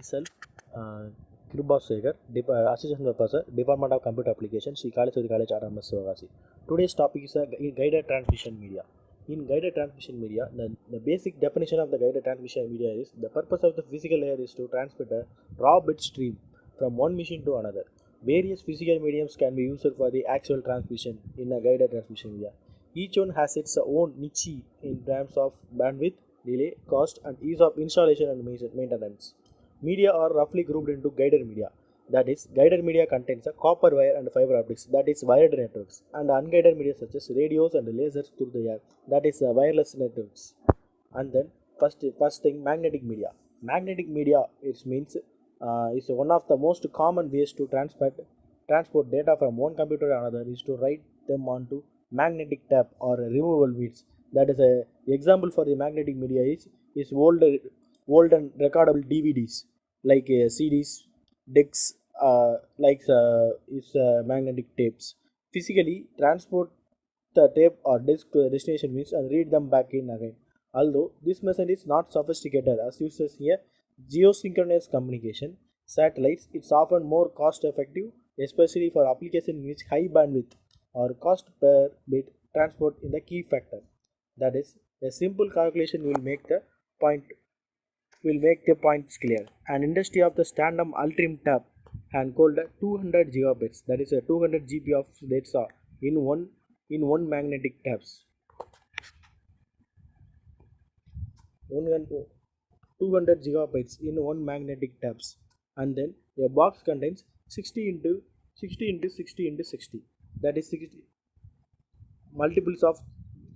myself, Kribasegar, Assistant Professor, Department of Computer Applications, Sri Kalisuri College, Autonomous Sivagasi. Today's topic is guided transmission media. In guided transmission media, the basic definition of the guided transmission media is the purpose of the physical layer is to transmit a raw bit stream from one machine to another. Various physical mediums can be used for the actual transmission in a guided transmission media. Each one has its own niche in terms of bandwidth, delay, cost, and ease of installation and maintenance. Media are roughly grouped into guided media. That is, guided media contains a copper wire and fiber optics, that is wired networks, and unguided media such as radios and lasers through the air, that is wireless networks. And then first thing, magnetic media. Magnetic media is one of the most common ways to transport data from one computer to another is to write them onto magnetic tape or removable beads. That is a example for the magnetic media is old and recordable DVDs like CDs, discs, magnetic tapes. Physically transport the tape or disc to the destination means and read them back in again. Although this method is not sophisticated as uses here geosynchronous communication satellites, it's often more cost effective, especially for applications in which high bandwidth or cost per bit transport in the key factor. That is, a simple calculation will make the points clear. An industry of the standard ultrim tab and called 200 gigabits, that is a 200 GB of data in one magnetic tabs. 200 gigabytes in one magnetic tabs, and then a box contains 60 into 60 into 60 into 60, that is 60 multiples of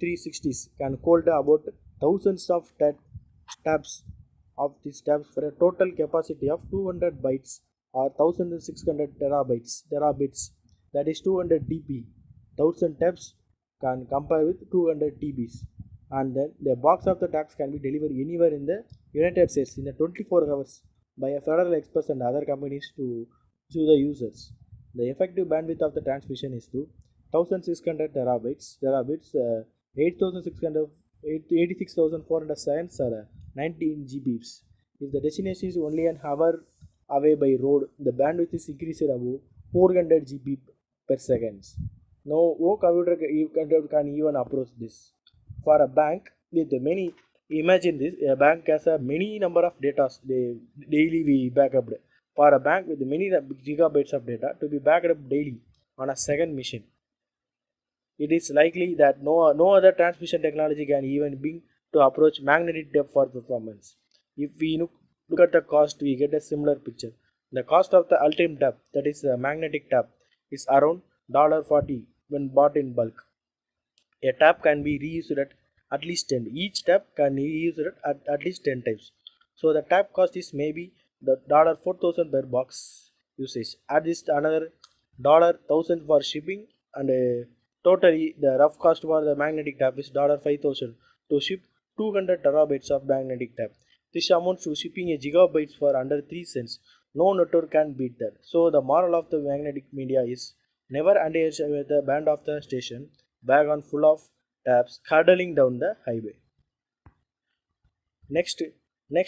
360s can hold about thousands of tabs of these tabs for a total capacity of 200 bytes or 1600 terabits, that is 200 TB. 1000 tabs can compare with 200 TBs, and then the box of the tabs can be delivered anywhere in the United States in 24 hours by a Federal Express and other companies to the users. The effective bandwidth of the transmission is to 1600 terabits, 86,400 seconds or 19 GBs. If the destination is only an hour away by road, the bandwidth is increased above 400 GB per second. No computer can even approach this. For a bank with many, imagine this, a bank has a many number of data daily we backup. For a bank with many gigabytes of data to be backed up daily on a second machine, it is likely that no other transmission technology can even bring to approach magnetic tape for performance. If we look at the cost, we get a similar picture. The cost of the ultimate tape, that is a magnetic tape, is around $40 when bought in bulk. A tap can be reused at least 10. Each tap can be reused at least 10 times. So the tap cost is maybe the $4,000 per box usage. Add this another $1,000 for shipping, and totally the rough cost for the magnetic tap is $5,000 to ship 200 terabytes of magnetic tap. This amounts to shipping a gigabytes for under 3 cents. No network can beat that. So the moral of the magnetic media is never underestimate the band of the station wagon full of taps hurtling down the highway. Next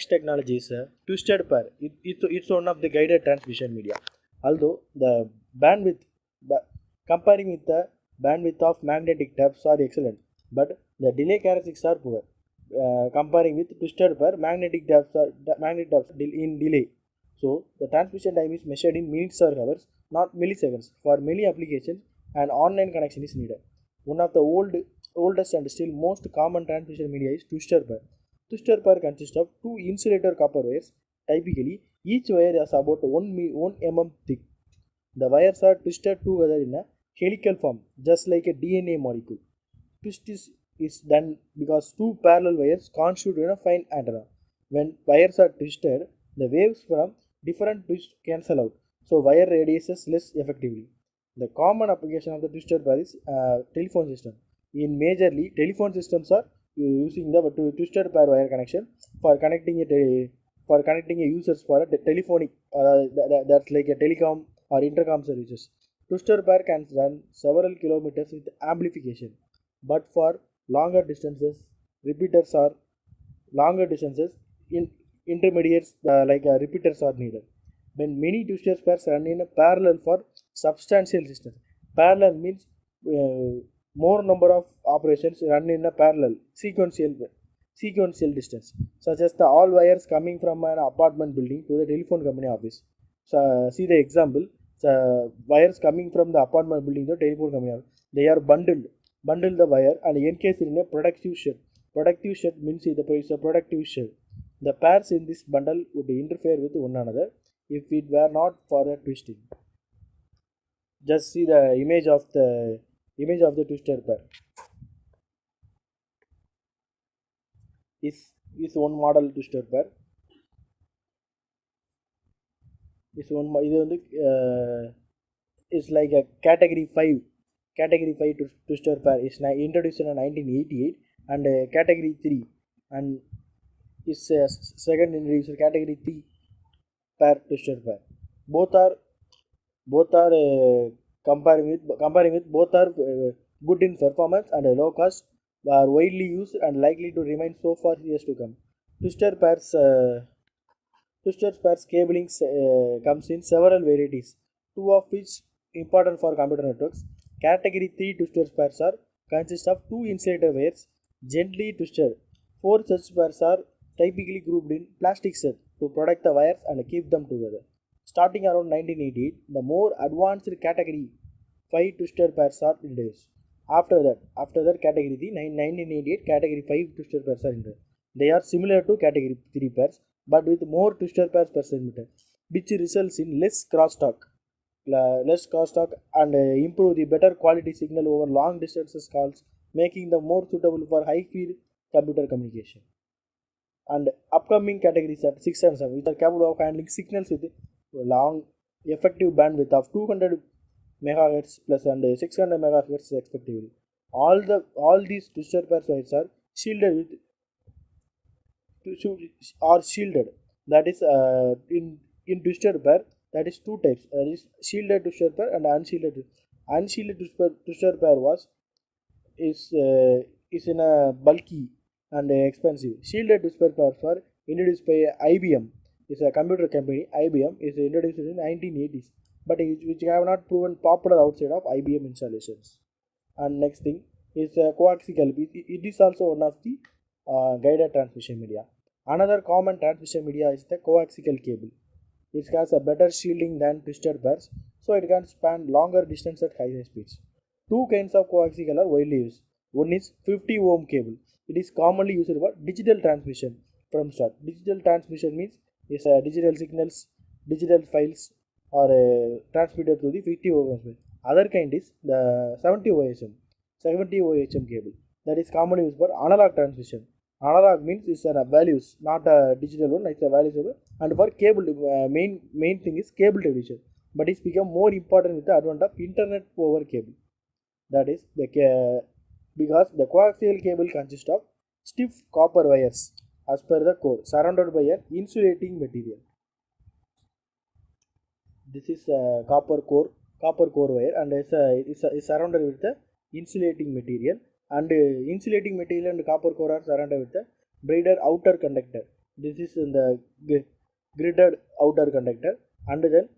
technology is twisted pair. It's one of the guided transmission media. Although the bandwidth comparing with the bandwidth of magnetic taps are excellent, but the delay characteristics are poor. Comparing with twisted pair, magnetic taps in delay. So the transmission time is measured in minutes or hours, not milliseconds. For many applications, an online connection is needed. One of the oldest and still most common transmission media is twister pair. Twister pair consists of two insulator copper wires. Typically, each wire is about 1 mm thick. The wires are twisted together in a helical form, just like a DNA molecule. Twist is done because two parallel wires constitute a fine antenna. When wires are twisted, the waves from different twists cancel out, so wire radiates less effectively. The common application of the twister pair is telephone system. In majorly, telephone systems are using the twisted pair wire connection for connecting a users for a telephonic that's like a telecom or intercom services. Twister pair can run several kilometers with amplification, but for longer distances, repeaters are longer distances in intermediates like repeaters are needed. When many twistor pairs run in a parallel for substantial distance. Parallel means more number of operations run in a parallel sequential distance, such as the all wires coming from an apartment building to the telephone company office. So see the example. The wires coming from the apartment building to the telephone company office. They are bundled the wire and encased in a productive shed. Productive shed means it's a productive shed. The pairs in this bundle would interfere with one another if it were not for the twisting. Just see the image of the twister pair. Is one model twister pair. இது வந்து is like a category 5 twister pair is introduced in 1988 and category 3 and is second introduced category 3 pair twister pair. Both are comparing with both are good in performance and low cost, are widely used and likely to remain so for years to come. Twister pairs cabling comes in several varieties, two of which important for computer networks. Category 3 twister pairs are consist of two insulator wires gently twisted. Four such pairs are typically grouped in plastic set to protect the wires and keep them together. Starting around 1988, the more advanced category 5 twister pairs are introduced. After that category 3, 1988 category 5 twister pairs are introduced. They are similar to category 3 pairs but with more twister pairs per centimeter, which results in less crosstalk and improve the better quality signal over long distances calls, making them more suitable for high speed computer communication. And upcoming categories are 6 and 7, which are capable of handling signals with long effective bandwidth of 200 MHz plus and 600 MHz respectively. All these twister pairs wires are shielded that is in twister pair, that is two types, that is shielded twister pair and unshielded twister pair is in a bulky and expensive. Shielded twister pairs were introduced by IBM. It's a computer company. IBM is introduced in 1980s, but which have not proven popular outside of IBM installations. And next thing is coaxial. It is also one of the guided transmission media. Another common transmission media is the coaxial cable. It has a better shielding than twisted pairs, so it can span longer distance at higher speeds. Two kinds of coaxial are widely used. One is 50 ohm cable. It is commonly used for digital transmission from start. Digital transmission means is digital signals, digital files are transmitted to the 50 ohm. Other kind is the 70 OHM cable. That is commonly used for analog transmission. Analog means it's a values, not a digital one. It's a values. And for cable, main thing is cable television. But it's become more important with the advent of internet over cable. That is because the coaxial cable consists of stiff copper wires as per the core, surrounded by an insulating material. This is a copper core wire, and it's surrounded with the insulating material. And insulating material and copper core are surrounded with the braided outer conductor. This is in the gridded outer conductor, and then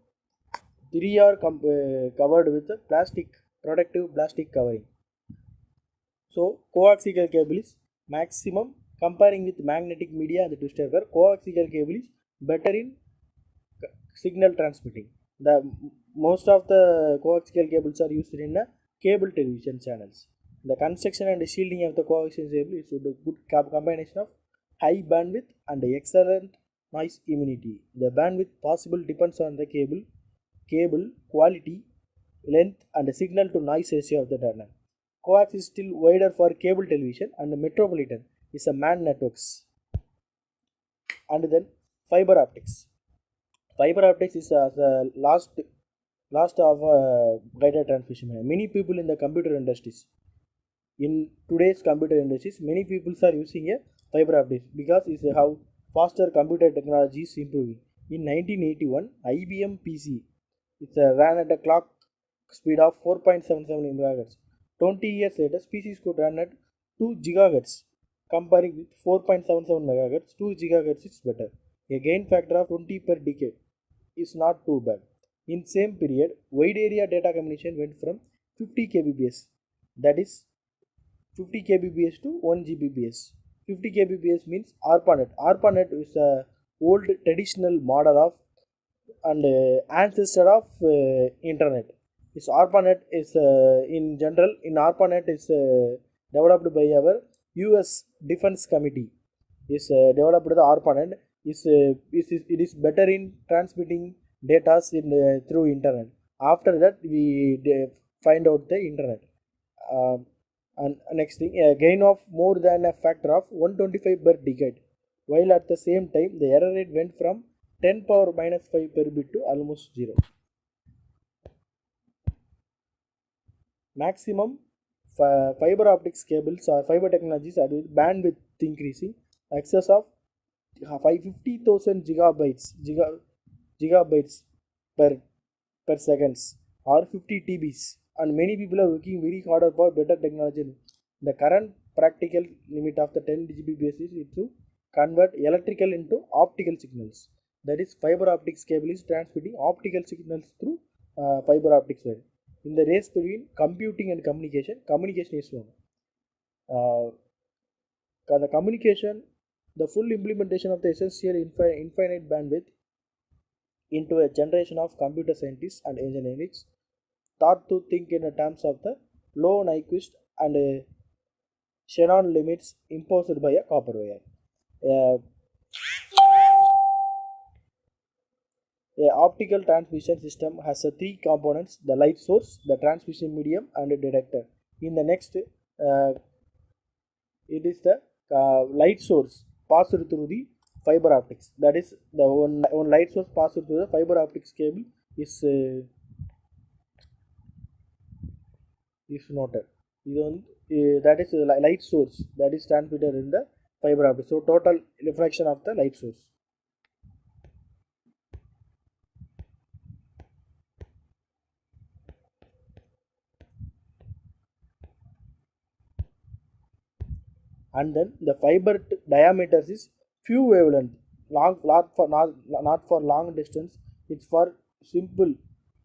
three are covered with the protective plastic covering. So coaxial cable is maximum comparing with magnetic media and the twister pair. Coaxial cable is better in signal transmitting. Most of the coaxial cables are used in cable television channels. The construction and shielding of the coaxial cable is a good combination of high bandwidth and excellent noise immunity. The bandwidth possible depends on the cable quality, length, and the signal to noise ratio of the tunnel. Coax is still wider for cable television, and the metropolitan is a MAN networks. And then fiber optics. Fiber optics is the last of guided transmission. Many people in the computer industries, in today's computer industries, many people are using a fiber optics because it's how faster computer technology is improving. In 1981, IBM PC ran at a clock speed of 4.77 MHz. 20 years later, PCs could run at 2 GHz. Comparing with 4.77 MHz, 2 GHz is better. A gain factor of 20 per decade is not too bad. In same period, wide area data communication went from 50 kbps, that is 50 kbps to 1 gbps. 50 kbps means ARPANET. ARPANET is a old traditional model of and ancestor of internet. This ARPANET is in general in ARPANET is developed by our US Defense Committee. Is developed the ARPANET it is better in transmitting data in through internet. After that we find out the internet. And next thing, a gain of more than a factor of 125 per decade, while at the same time the error rate went from 10 power minus 5 per bit to almost 0. Maximum fiber optics cables or fiber technologies are with bandwidth increasing excess of 50,000 gigabytes per seconds or 50 TBs, and many people are working very harder for better technology. The current practical limit of the 10 Gbps is to convert electrical into optical signals. That is, fiber optics cable is transmitting optical signals through fiber optics wire. In the race between computing and communication, communication is one. The communication, the full implementation of the essential infinite bandwidth into a generation of computer scientists and engineers thought to think in terms of the low Nyquist and Shannon limits imposed by a copper wire. A optical transmission system has three components: the light source, the transmission medium, and a detector. In the next, it is the light source passed through the fiber optics. That is, the one light source passed through the fiber optics cable is noted. That is the light source that is transmitted in the fiber optic. So total refraction of the light source. And then the fiber diameters is few wavelength, not for long distance. It's for simple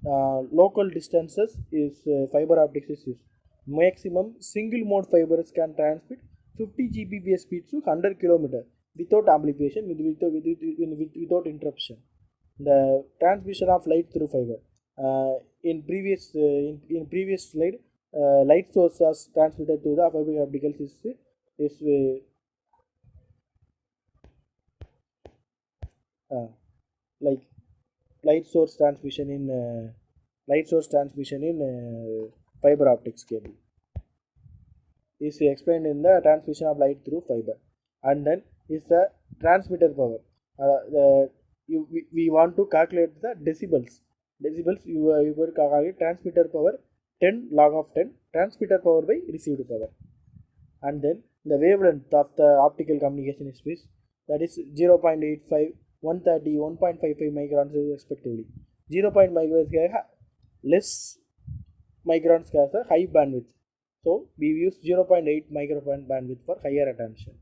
local distances is fiber optics is used. Maximum single mode fibers can transmit 50 Gbps speed to 100 km without amplification, without interruption. The transmission of light through fiber. In previous slide, light source was transmitted to the fiber optical system is like light source transmission in fiber optics cable is explained in the transmission of light through fiber. And then is the transmitter power. We want to calculate the decibels. You will calculate transmitter power 10 log of 10 transmitter power by received power. And then the wavelength of the optical communication space, that is 0.85, 130, 1.55 microns respectively. 0.5 microns less microns has a high bandwidth, so we use 0.8 micron bandwidth for higher attention.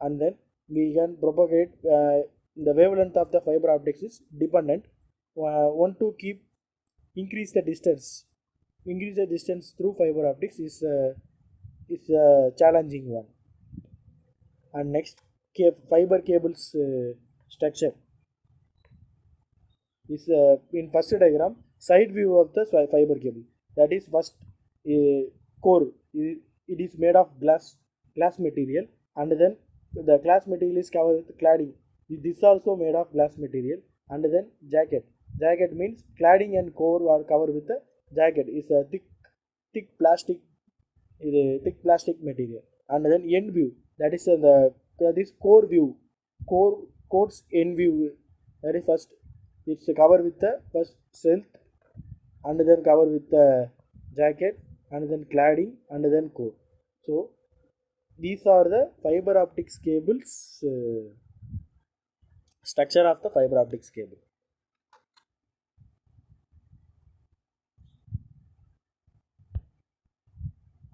And then we can propagate the wavelength of the fiber optics is dependent. Want to increase the distance through fiber optics is a challenging one. And next, fiber cables structure is in first diagram side view of the fiber cable. That is, first core. It is made of glass material, and then the glass material is covered with cladding. This is also made of glass material, and then jacket. Jacket means cladding and core are covered with the jacket. Is a thick plastic material. And then end view, that is this core view, core's end view. That is, first it's covered with the first sheath, and then covered with the jacket, and then cladding, and then core. So these are the fiber optics cables structure of the fiber optics cable.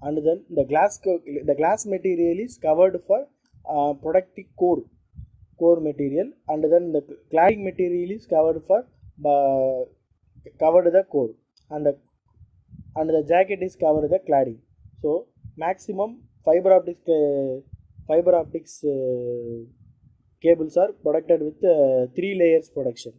And then the glass material is covered for protective core. core material, and then the cladding material is covered for covered the core, and the jacket is covered the cladding. So maximum fiber optics cables are protected with 3 layers protection.